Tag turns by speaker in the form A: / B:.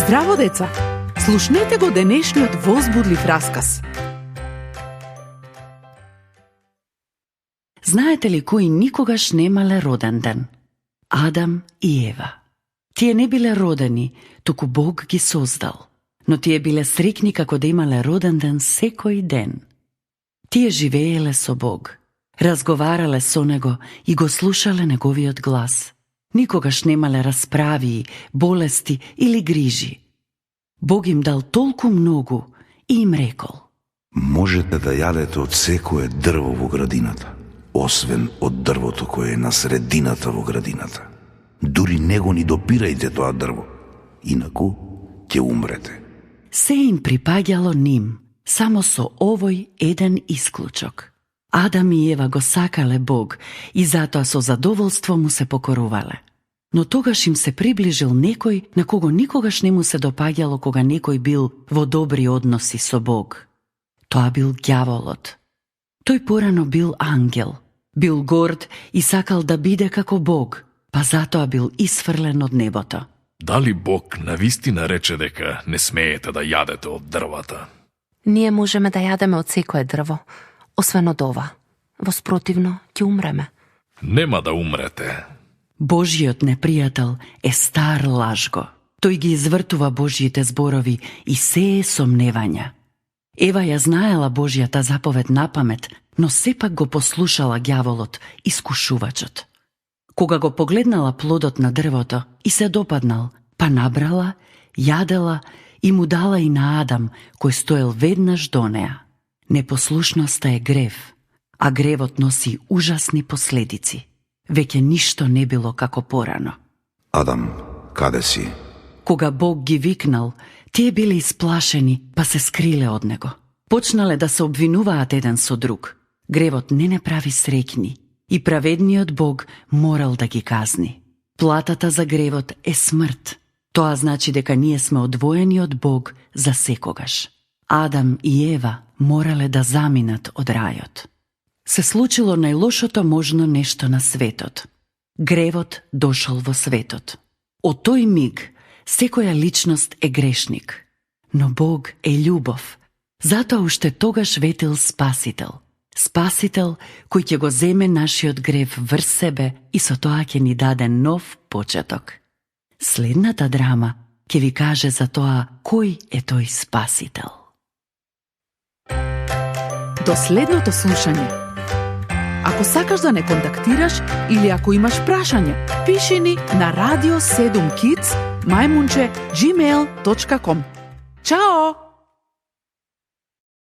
A: Здраво, деца! Слушнете го денешниот возбудлив расказ.
B: Знаете ли кои никогаш немале роден ден? Адам и Ева. Тие не биле родени, туку Бог ги создал. Но тие биле срекни како да имале роден ден секој ден. Тие живееле со Бог, разговарале со Него и го слушале Неговиот глас. Никогаш немале расправи, болести или грижи. Бог им дал толку многу и им рекол:
C: можете да јадете од секое дрво во градината, освен од дрвото кое е на средината во градината. Дури не го ни допирајте тоа дрво, инаку ќе умрете.
B: Се им припаѓало ним, само со овој еден исклучок. Адам и Ева го сакале Бог и затоа со задоволство му се покорувале. Но тогаш им се приближил некој на кого никогаш не му се допаѓало кога некој бил во добри односи со Бог. Тоа бил ѓаволот. Тој порано бил ангел, бил горд и сакал да биде како Бог, па затоа бил исфрлен од небото.
D: Дали Бог навистина рече дека не смеете да јадете од дрвата?
E: Ние можеме да јадеме од секое дрво, освен од ова. Воспротивно, ќе умреме.
D: Нема да умрете.
B: Божиот непријател е стар лажго. Тој ги извртува Божиите зборови и сее сомневања. Ева ја знаела Божијата заповед напамет, но сепак го послушала ѓаволот, искушувачот. Кога го погледнала плодот на дрвото и се допаднал, па набрала, јадела и му дала и на Адам, кој стоел веднаш до неа. Непослушноста е грев, а гревот носи ужасни последици. Веќе ништо не било како порано.
C: Адам, каде си?
B: Кога Бог ги викнал, тие биле исплашени, па се скриле од него. Почнале да се обвинуваат еден со друг. Гревот не прави среќни и праведниот Бог морал да ги казни. Платата за гревот е смрт. Тоа значи дека ние сме одвоени од Бог за секогаш. Адам и Ева морале да заминат од рајот. Се случило најлошото можно нешто на светот. Гревот дошол во светот. Од тој миг секоја личност е грешник. Но Бог е љубов. Затоа уште тогаш ветил Спасител. Спасител кој ќе го земе нашиот грев врз себе и со тоа ќе ни даде нов почеток. Следната драма ќе ви каже за тоа кој е тој Спасител.
A: До следното слушање. Ако сакаш да не контактираш или ако имаш прашање, пиши ни на radio7kids@gmail.com. Чао!